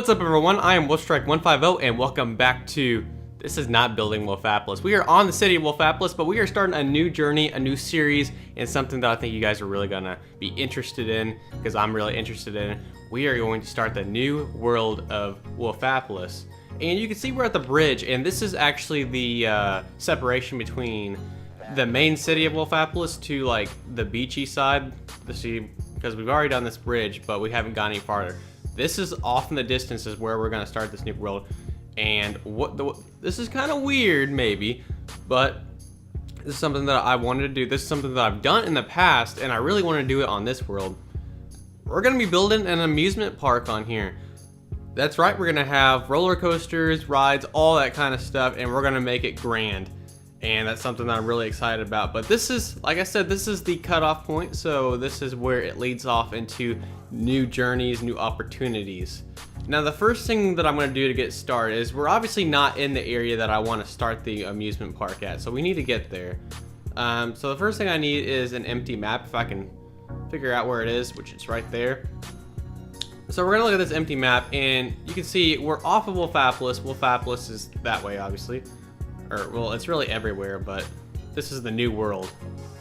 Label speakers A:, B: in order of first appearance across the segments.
A: What's up, everyone? I am Wolfstrike150 and welcome back to, this is not Building Wolfapolis. We are on the city of Wolfapolis, but we are starting a new journey, a new series, and something that I think you guys are really gonna be interested in, because I'm really interested in. We are going to start the new world of Wolfapolis. And you can see we're at the bridge, and this is actually the separation between the main city of Wolfapolis to like the beachy side. Because we've already done this bridge, but we haven't gone any farther. This is off in the distance is where we're gonna start this new world. And this is kind of weird maybe, but this is something that I wanted to do. This is something that I've done in the past, and I really want to do it on this world. We're gonna be building an amusement park on here. That's right, we're gonna have roller coasters, rides, all that kind of stuff, and we're gonna make it grand. And that's something that I'm really excited about. But this is, like I said, this is the cutoff point, so this is where it leads off into new journeys, new opportunities. Now, the first thing that I'm going to do to get started is we're obviously not in the area that I want to start the amusement park at, so we need to get there. So the first thing I need is an empty map, if I can figure out where it is, which is right there. So we're going to look at this empty map, and you can see we're off of Wolfapolis. Wolfapolis is that way, obviously. Or, well, it's really everywhere, but this is the new world,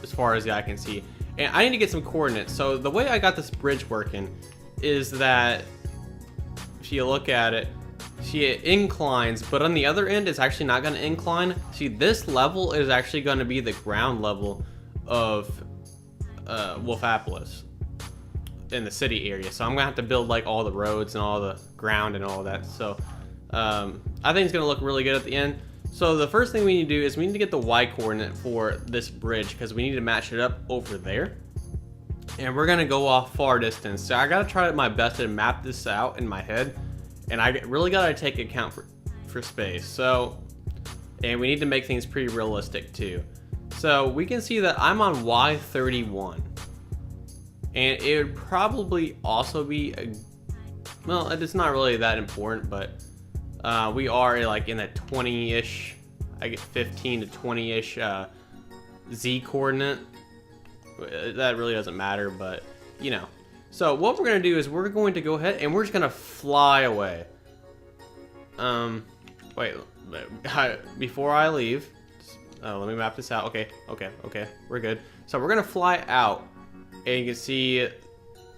A: as far as the eye can see. And I need to get some coordinates. So the way I got this bridge working is that if you look at it, see, it inclines, but on the other end, it's actually not going to incline. See, this level is actually going to be the ground level of Wolfapolis in the city area. So I'm going to have to build like all the roads and all the ground and all that. So I think it's going to look really good at the end. So the first thing we need to do is we need to get the Y coordinate for this bridge, because we need to match it up over there. And we're gonna go off far distance. So I gotta try my best to map this out in my head. And I really gotta take account for space. So, and we need to make things pretty realistic too. So we can see that I'm on Y31. And it would probably also be, well, it's not really that important, but we are like in the 20-ish, I get 15 to 20-ish Z coordinate. That really doesn't matter, but you know. So what we're gonna do is we're going to go ahead and we're just gonna fly away. Wait, before I leave, let me map this out. Okay, we're good. So we're gonna fly out, and you can see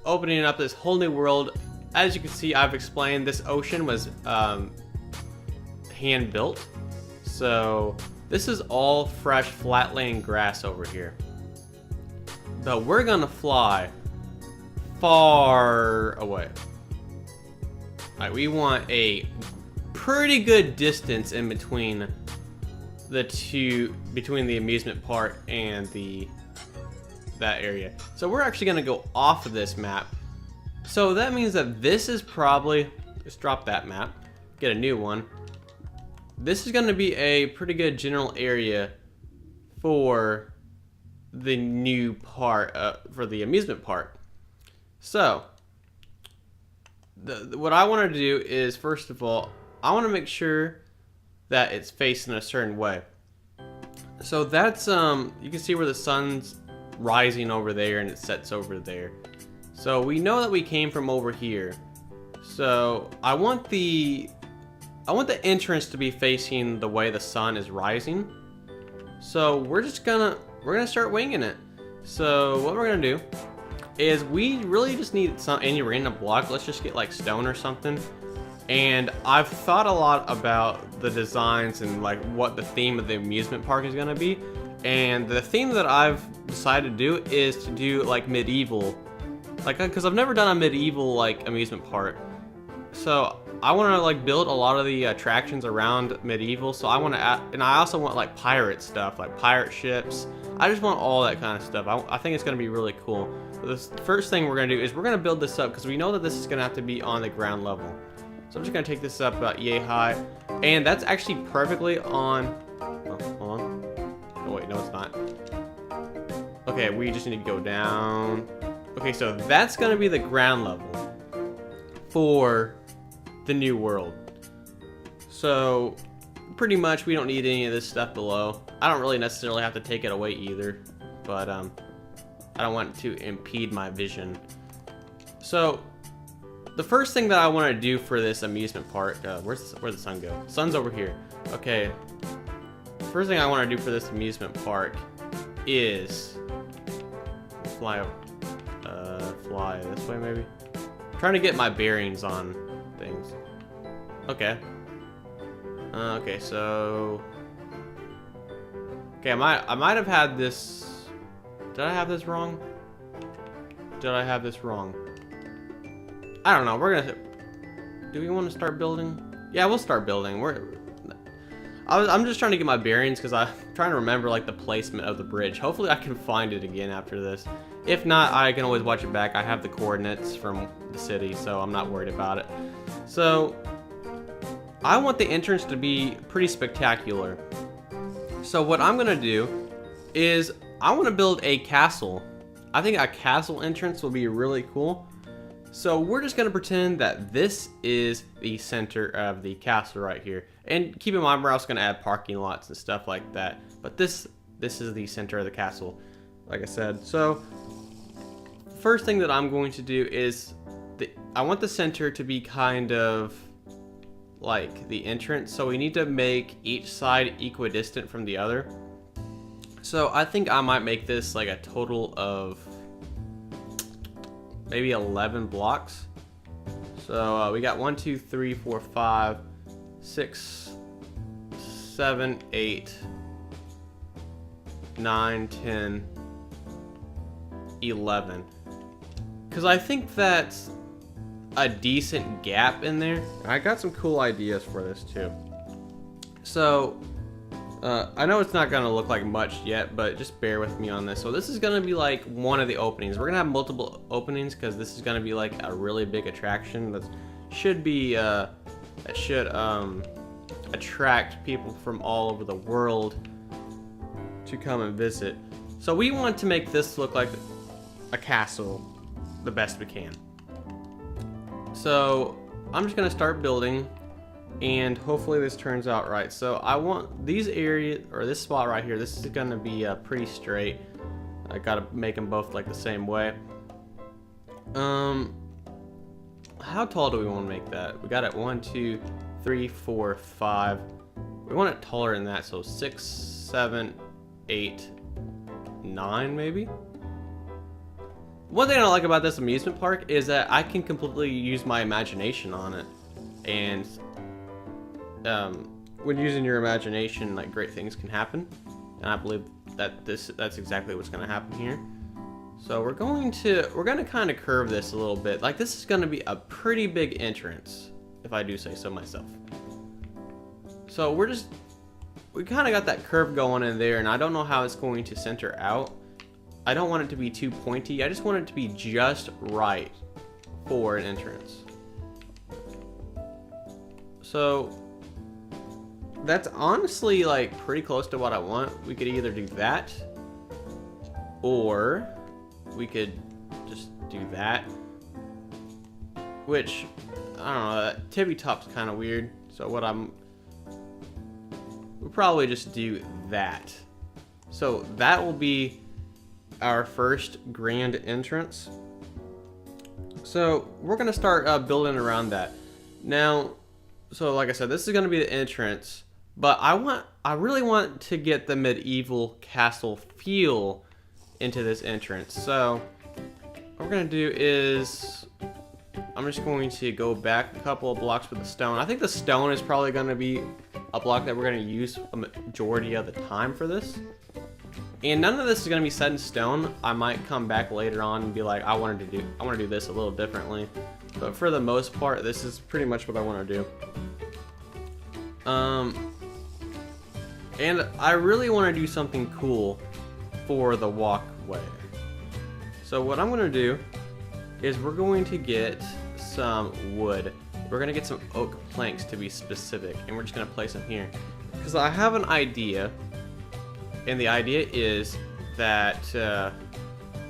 A: opening up this whole new world. As you can see, I've explained this ocean was hand built, so this is all fresh flatland grass over here. But we're gonna fly far away. Alright, we want a pretty good distance in between the two, between the amusement park and that area. So we're actually gonna go off of this map. So that means that this is probably, let's drop that map, get a new one. This is going to be a pretty good general area for the new part, for the amusement park. So, what I want to do is, first of all, I want to make sure that it's facing a certain way. So that's, you can see where the sun's rising over there and it sets over there. So we know that we came from over here. So I want the entrance to be facing the way the sun is rising. So we're gonna start winging it. So what we're gonna do is we really just need any random block. Let's just get like stone or something. And I've thought a lot about the designs and like what the theme of the amusement park is gonna be. And the theme that I've decided to do is to do like medieval, like, because I've never done a medieval like amusement park. So I want to like build a lot of the attractions around medieval. So I want to add, and I also want like pirate stuff, like pirate ships. I just want all that kind of stuff. I think it's going to be really cool. So this first thing we're going to do is we're going to build this up, because we know that this is going to have to be on the ground level. So I'm just going to take this up about yay high, and that's actually perfectly on. Oh, hold on. Oh wait, no, it's not. Okay, we just need to go down. Okay, so that's going to be the ground level for the new world. So pretty much we don't need any of this stuff below. I don't really necessarily have to take it away either, but I don't want to impede my vision. So the first thing that I want to do for this amusement park, where'd the sun go? Sun's over here. Okay. First thing I want to do for this amusement park is fly this way maybe. I'm trying to get my bearings on things. Okay. Okay, so okay, I might have had this. Did I have this wrong? Did I have this wrong? I don't know. We're gonna. Do we want to start building? Yeah, we'll start building. I'm just trying to get my bearings because I'm trying to remember like the placement of the bridge. Hopefully I can find it again after this. If not, I can always watch it back. I have the coordinates from the city, so I'm not worried about it. So I want the entrance to be pretty spectacular. So what I'm gonna do is I want to build a castle. I think a castle entrance will be really cool. So we're just gonna pretend that this is the center of the castle right here. And keep in mind, we're also gonna add parking lots and stuff like that. But this is the center of the castle, like I said. So first thing that I'm going to do is I want the center to be kind of like the entrance. So we need to make each side equidistant from the other. So I think I might make this like a total of maybe 11 blocks. So we got 1, 2, 3, 4, 5, 6, 7, 8, 9, 10, 11. Because I think that's a decent gap in there. I got some cool ideas for this too. So I know it's not gonna look like much yet, but just bear with me on this. So this is gonna be like one of the openings. We're gonna have multiple openings because this is gonna be like a really big attraction that should be attract people from all over the world to come and visit. So we want to make this look like a castle the best we can. So I'm just gonna start building, and hopefully this turns out right. So I want these areas, or this spot right here, this is gonna be pretty straight. I gotta make them both like the same way. How tall do we want to make that? We got it 1, 2, 3, 4, 5. We want it taller than that, so 6, 7, 8, 9 maybe. One thing I like about this amusement park is that I can completely use my imagination on it, and when using your imagination, like great things can happen, and I believe that that's exactly what's going to happen here. So we're gonna kind of curve this a little bit. Like this is going to be a pretty big entrance, if I do say so myself. So we kind of got that curve going in there, and I don't know how it's going to center out. I don't want it to be too pointy. I just want it to be just right for an entrance. So that's honestly like pretty close to what I want. We could either do that, or we could just do that, which I don't know, that tippy top's kind of weird. So we'll probably just do that. So that will be our first grand entrance. So we're gonna start building around that. Now, so like I said, this is gonna be the entrance, but I really want to get the medieval castle feel into this entrance. So what we're gonna do is I'm just going to go back a couple of blocks with the stone. I think the stone is probably gonna be a block that we're gonna use a majority of the time for this. And none of this is gonna be set in stone. I might come back later on and be like, I want to do this a little differently. But for the most part, this is pretty much what I want to do. And I really want to do something cool for the walkway. So what I'm gonna do is we're going to get some wood. We're gonna get some oak planks to be specific, and we're just gonna place them here. Because I have an idea. And the idea is that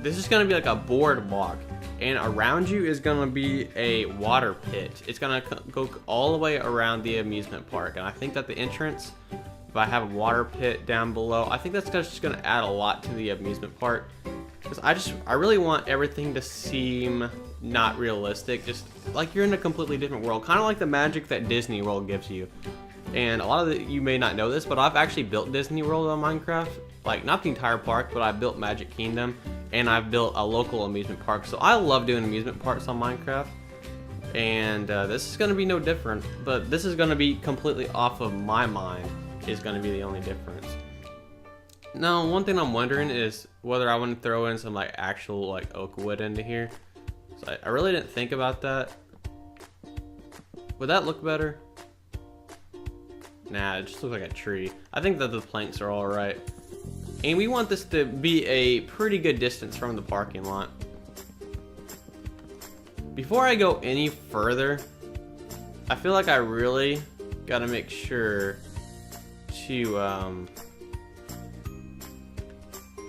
A: this is going to be like a boardwalk, and around you is going to be a water pit. It's going to go all the way around the amusement park, and I think that the entrance, if I have a water pit down below, I think that's just going to add a lot to the amusement park. Because I really want everything to seem not realistic, just like you're in a completely different world, kind of like the magic that Disney World gives you. And a lot of you may not know this, but I've actually built Disney World on Minecraft. Like, not the entire park, but I built Magic Kingdom, and I've built a local amusement park. So I love doing amusement parks on Minecraft. And this is going to be no different, but this is going to be completely off of my mind, is going to be the only difference. Now, one thing I'm wondering is whether I want to throw in some like actual like oak wood into here. So I really didn't think about that. Would that look better? Nah, it just looks like a tree. I think that the planks are all right. And we want this to be a pretty good distance from the parking lot. Before I go any further, I feel like I really gotta make sure to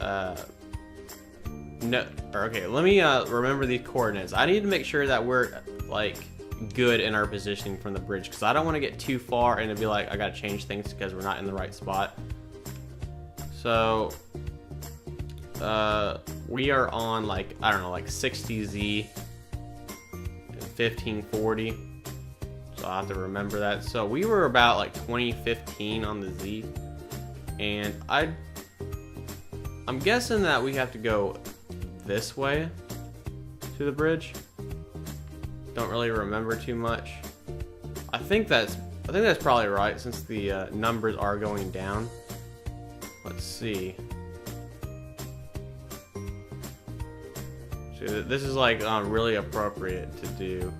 A: let me remember these coordinates. I need to make sure that we're like good in our positioning from the bridge, because I don't want to get too far and it'd be like I gotta change things because we're not in the right spot. So we are on like, I don't know, like 60Z, 1540. So I'll have to remember that. So we were about like 2015 on the Z, and I'm guessing that we have to go this way to the bridge. Don't really remember too much. I think that's probably right, since the numbers are going down. Let's see. So this is like really appropriate to do.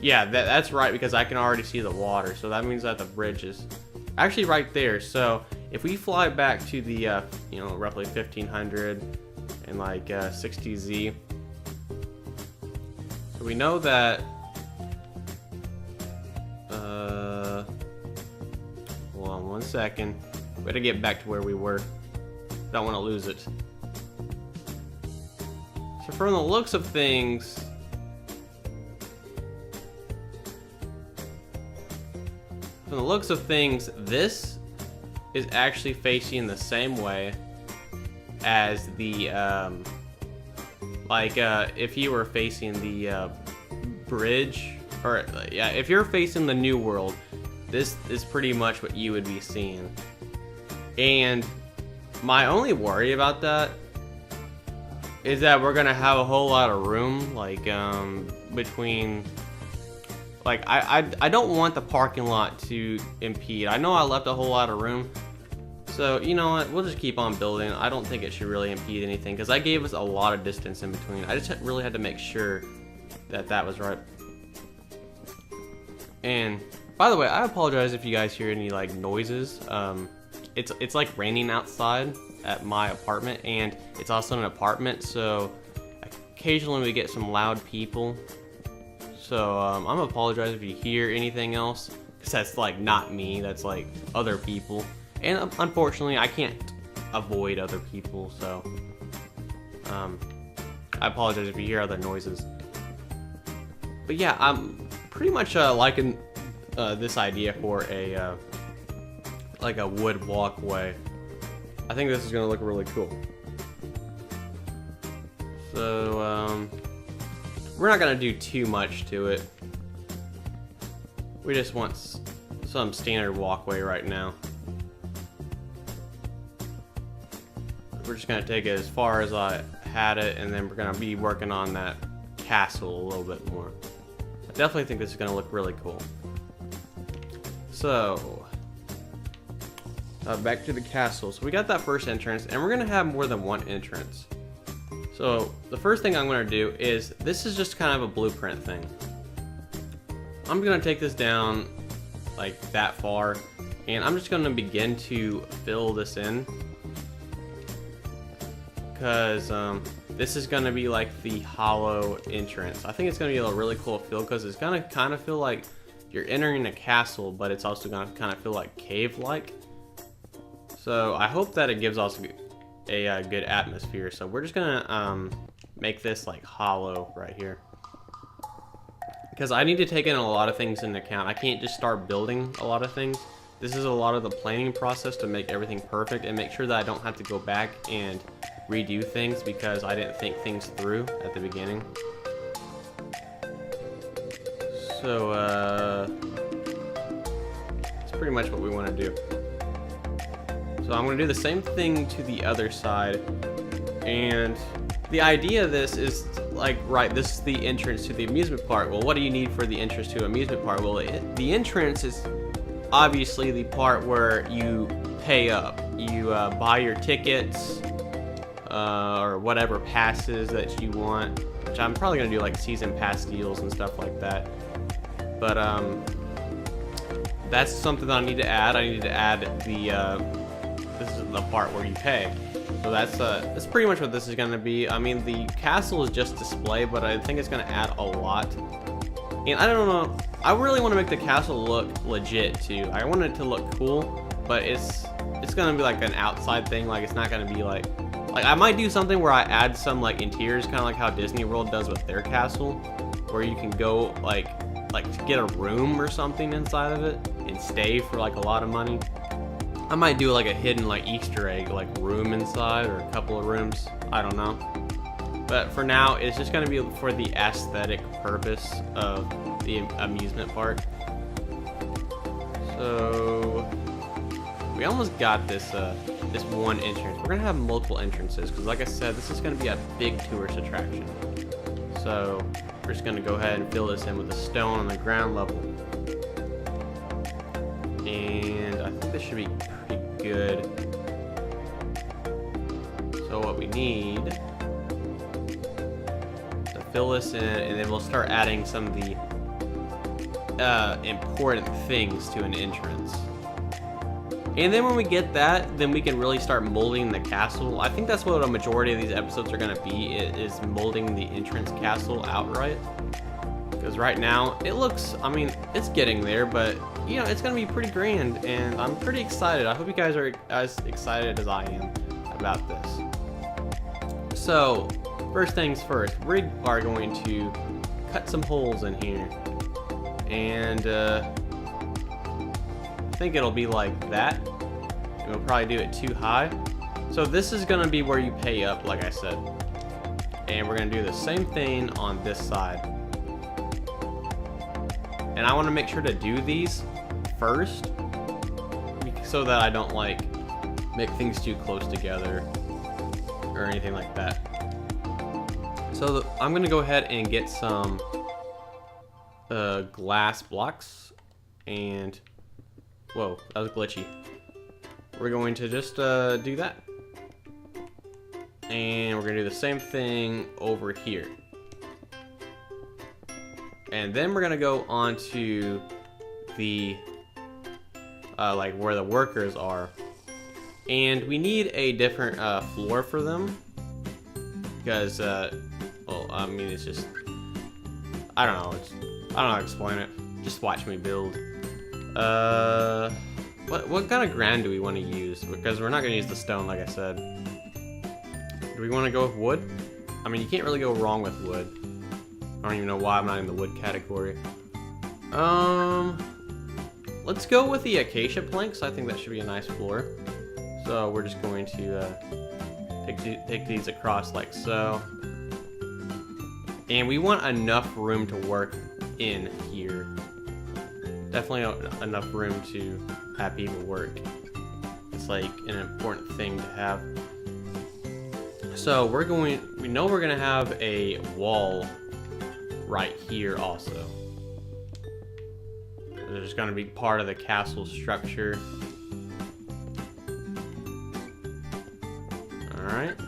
A: Yeah, that's right, because I can already see the water, so that means that the bridge is actually right there. So if we fly back to the you know, roughly 1500 and like 60Z, so we know that hold on one second. We gotta get back to where we were. Don't want to lose it. So from the looks of things, this is actually facing the same way as the if you were facing the bridge, or yeah, if you're facing the new world, this is pretty much what you would be seeing. And my only worry about that is that we're gonna have a whole lot of room, like between, like I don't want the parking lot to impede. I know I left a whole lot of room, so you know what, we'll just keep on building. I don't think it should really impede anything, because I gave us a lot of distance in between. I just really had to make sure that that was right. And by the way, I apologize if you guys hear any like noises. It's like raining outside at my apartment, and it's also an apartment, so occasionally we get some loud people. So I'm gonna apologize if you hear anything else, because that's like not me, that's like other people. And unfortunately I can't avoid other people, so I apologize if you hear other noises. But yeah, I'm pretty much liking this idea for a like a wood walkway. I think this is gonna look really cool. So we're not gonna do too much to it. We just want some standard walkway right now. We're just gonna take it as far as I had it, and then we're gonna be working on that castle a little bit more. I definitely think this is gonna look really cool. So back to the castle. So we got that first entrance, and we're gonna have more than one entrance. So the first thing I'm gonna do is, this is just kind of a blueprint thing. I'm gonna take this down like that far, and I'm just gonna begin to fill this in, because this is gonna be like the hollow entrance. I think it's gonna be a really cool feel, because it's gonna kind of feel like you're entering a castle, but it's also gonna kind of feel like cave-like. So I hope that it gives us a good atmosphere. So we're just gonna make this like hollow right here, because I need to take in a lot of things into account. I can't just start building a lot of things. This is a lot of the planning process to make everything perfect and make sure that I don't have to go back and redo things because I didn't think things through at the beginning. So, that's pretty much what we want to do. So I'm going to do the same thing to the other side. And the idea of this is, like, right, this is the entrance to the amusement park. Well, what do you need for the entrance to amusement park? Well, the entrance is obviously the part where you pay up. You buy your tickets or whatever passes that you want, which I'm probably going to do like season pass deals and stuff like that. But that's something that I need to add. I need to add the this is the part where you pay. So that's pretty much what this is going to be. I mean, the castle is just display, but I think it's going to add a lot. And I don't know, I really want to make the castle look legit too. I want it to look cool, but it's going to be like an outside thing. Like, it's not going to be like I might do something where I add some like interiors, kind of like how Disney World does with their castle, where you can go like to get a room or something inside of it and stay for like a lot of money. I might do like a hidden like Easter egg like room inside, or a couple of rooms, I don't know. But for now, it's just going to be for the aesthetic purpose of the amusement park. So we almost got this this one entrance. We're going to have multiple entrances because, like I said, this is going to be a big tourist attraction. So we're just going to go ahead and fill this in with a stone on the ground level. And I think this should be pretty good. So what we need to fill this in, and then we'll start adding some of the important things to an entrance. And then when we get that, then we can really start molding the castle. I think that's what a majority of these episodes are going to be, is molding the entrance castle outright. Because right now, it looks, I mean, it's getting there, but, you know, it's going to be pretty grand, and I'm pretty excited. I hope you guys are as excited as I am about this. So, first things first, we are going to cut some holes in here. And, I think it'll be like that. And we'll probably do it too high. So this is going to be where you pay up, like I said. And we're going to do the same thing on this side. And I want to make sure to do these first, so that I don't like make things too close together or anything like that. So I'm going to go ahead and get some glass blocks, and whoa, that was glitchy. We're going to just do that. And we're going to do the same thing over here. And then we're going to go on to the, like where the workers are. And we need a different floor for them. Because, well, I mean, it's just, I don't know. I don't know how to explain it. Just watch me build. What kind of ground do we want to use? Because we're not going to use the stone, like I said. Do we want to go with wood? I mean, you can't really go wrong with wood. I don't even know why I'm not in the wood category. Let's go with the acacia planks. I think that should be a nice floor. So we're just going to take these across like so. And we want enough room to work in here. Definitely enough room to have people work. It's like an important thing to have. So we know we're gonna have a wall right here also. There's gonna be part of the castle structure. Alright.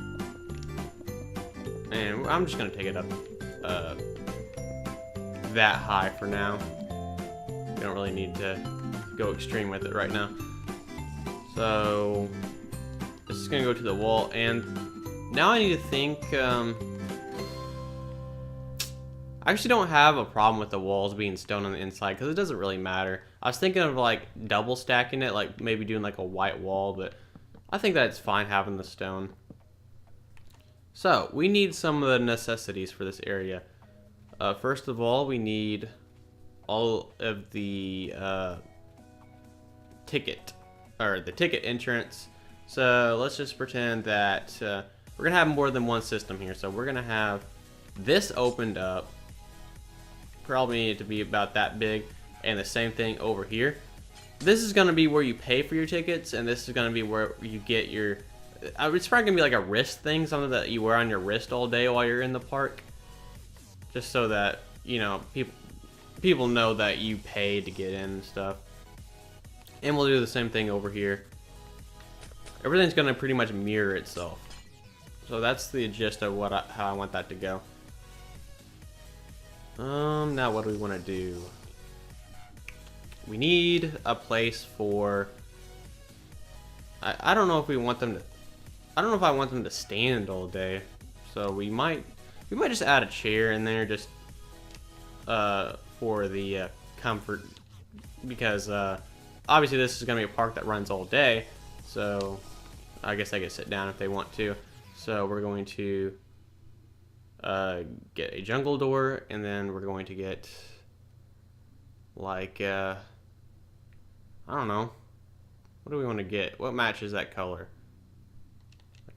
A: And I'm just gonna take it up that high for now. We don't really need to go extreme with it right now. So this is gonna go to the wall, and now I need to think. I actually don't have a problem with the walls being stone on the inside because it doesn't really matter. I was thinking of like double stacking it, like maybe doing like a white wall, but I think that's fine having the stone. So we need some of the necessities for this area. First of all, we need all of the ticket entrance. So let's just pretend that we're gonna have more than one system here. So we're gonna have this opened up. Probably need it to be about that big, and the same thing over here. This is gonna be where you pay for your tickets, and this is gonna be where you get your. It's probably gonna be like a wrist thing, something that you wear on your wrist all day while you're in the park, just so that you know people know that you paid to get in and stuff. And we'll do the same thing over here. Everything's gonna pretty much mirror itself. So that's the gist of how I want that to go. Now what do we want to do? We need a place for. I don't know if we want them to. I don't know if I want them to stand all day. So we might just add a chair in there just for the comfort, because obviously this is gonna be a park that runs all day. So I guess they can sit down if they want to. So we're going to get a jungle door, and then we're going to get like I don't know, what do we want to get? What matches that color?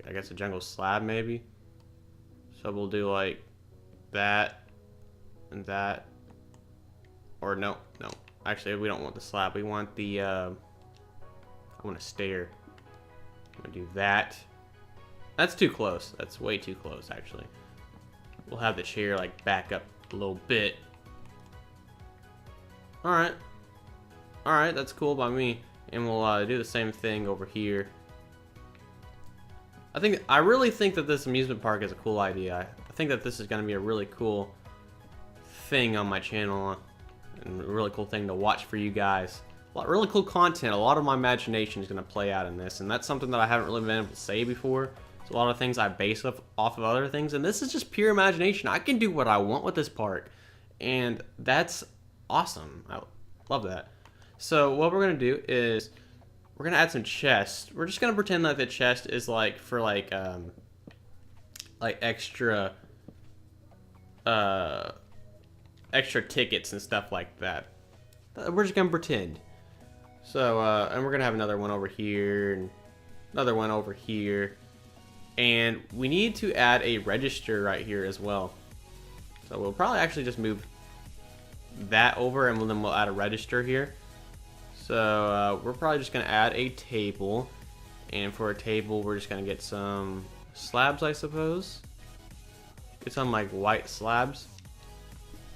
A: I guess a jungle slab maybe. So we'll do like that and that, or no, actually we don't want the slab, we want the I want a stair. I'm gonna do that. That's too close. That's way too close, actually. We'll have the chair like back up a little bit. Alright, that's cool by me. And we'll do the same thing over here. I really think that this amusement park is a cool idea. I think that this is going to be a really cool thing on my channel, and a really cool thing to watch for you guys. Really cool content. A lot of my imagination is going to play out in this, and that's something that I haven't really been able to say before. So a lot of things I base off of other things, and this is just pure imagination. I can do what I want with this park, and that's awesome. I love that. So what we're going to do is we're going to add some chests. We're just going to pretend that the chest is like for like extra extra tickets and stuff like that. We're just going to pretend. So and we're going to have another one over here and another one over here. And we need to add a register right here as well. So we'll probably actually just move that over, and then we'll add a register here. So we're probably just going to add a table. And for a table, we're just going to get some slabs, I suppose. Get some like white slabs.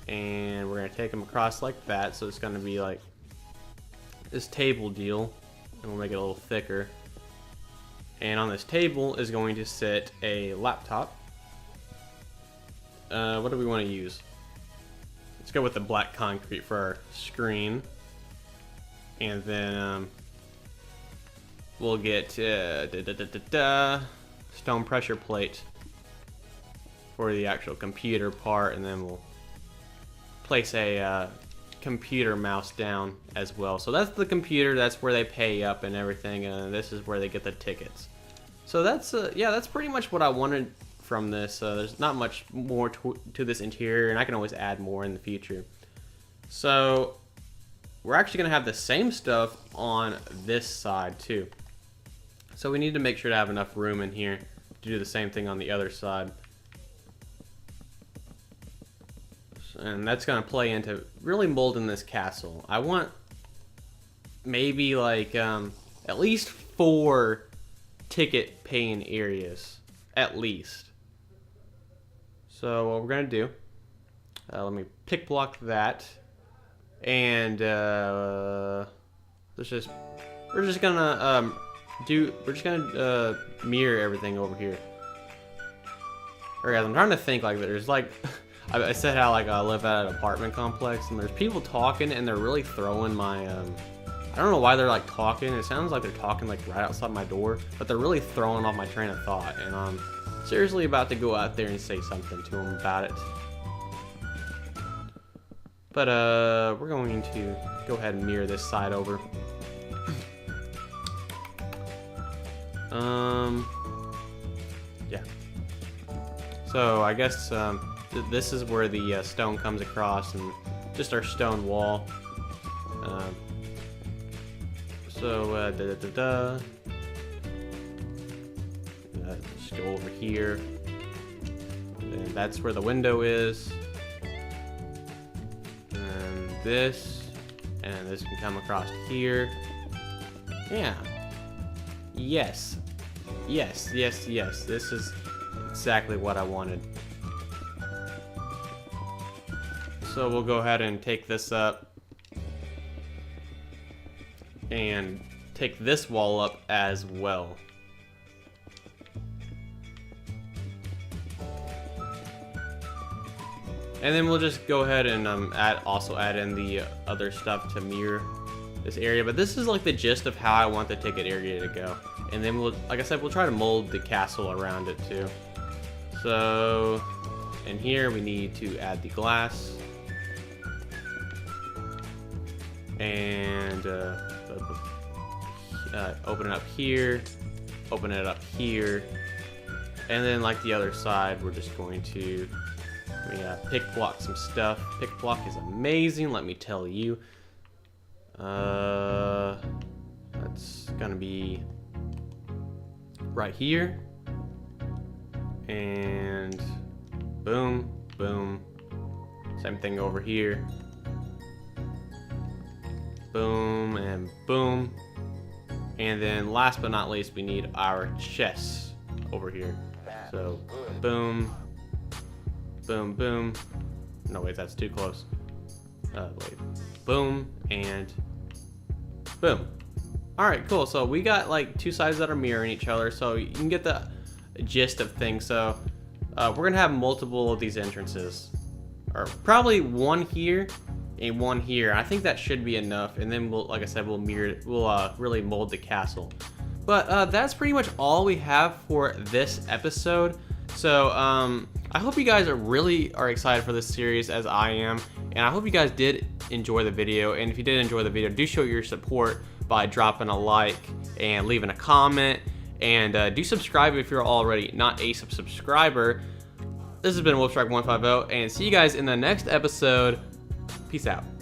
A: And we're going to take them across like that. So it's going to be like this table deal. And we'll make it a little thicker. And on this table is going to sit a laptop. What do we want to use? Let's go with the black concrete for our screen. And then we'll get stone pressure plate for the actual computer part. And then we'll place a computer mouse down as well. So that's the computer, that's where they pay up and everything, and this is where they get the tickets. So that's yeah, that's pretty much what I wanted from this. There's not much more to this interior, and I can always add more in the future. So we're actually gonna have the same stuff on this side too. So we need to make sure to have enough room in here to do the same thing on the other side. And that's going to play into really molding this castle. I want maybe like at least 4 ticket paying areas, at least. So what we're going to do, let me pick block that, and we're just gonna mirror everything over here. Alright guys, I'm trying to think, like there's like I said how like I live at an apartment complex, and there's people talking, and they're really throwing my I don't know why they're like talking. It sounds like they're talking like right outside my door, but they're really throwing off my train of thought, and I'm seriously about to go out there and say something to them about it. But we're going to go ahead and mirror this side over. Yeah. So I guess this is where the stone comes across, and just our stone wall. Just go over here. And that's where the window is. And this can come across here. Yeah. Yes. Yes, yes, yes. This is exactly what I wanted. So we'll go ahead and take this up and take this wall up as well. And then we'll just go ahead and also add in the other stuff to mirror this area. But this is like the gist of how I want the ticket area to go. And then we'll, like I said, we'll try to mold the castle around it too. So in here we need to add the glass. And open it up here, open it up here, and then like the other side, we're just going to pick block some stuff. Pick block is amazing, let me tell you. That's gonna be right here, and boom, boom. Same thing over here. Boom and boom. And then last but not least, we need our chests over here. So boom, boom, boom. No, wait, that's too close. Wait. Boom and boom. All right, cool. So we got like two sides that are mirroring each other, so you can get the gist of things. So we're gonna have multiple of these entrances, or probably one here and one here. I think that should be enough, and then we'll, like I said, we'll mirror it. We'll really mold the castle. But that's pretty much all we have for this episode. So I hope you guys are excited for this series as I am, and I hope you guys did enjoy the video. And if you did enjoy the video, do show your support by dropping a like and leaving a comment, and do subscribe if you're already not a subscriber. This has been Wolfstrike 150, and see you guys in the next episode. Peace out.